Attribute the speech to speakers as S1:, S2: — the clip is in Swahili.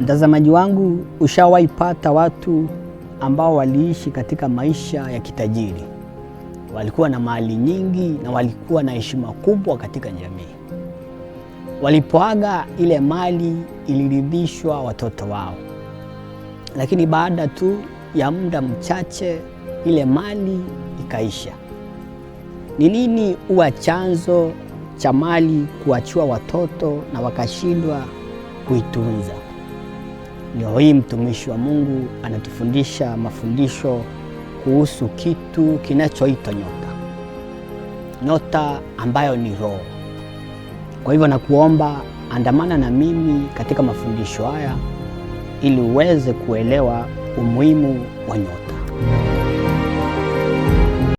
S1: Mtazamaji wangu, ushawahi pata watu ambao waliishi katika maisha ya kitajiri, walikuwa na mali nyingi na walikuwa na heshima kubwa katika jamii. Walipoaga, ile mali iliridhishwa watoto wao, lakini baada tu ya muda mchache ile mali ikaisha. Ni nini huwa chanzo cha mali kuachiwa watoto na wakashindwa kuitunza? Leo hii mtumishi wa Mungu anatufundisha mafundisho kuhusu kitu kinachoitwa nyota. Nyota ambayo ni roho. Kwa hivyo nakuomba andamana na mimi katika mafundisho haya ili uweze kuelewa umuhimu wa nyota.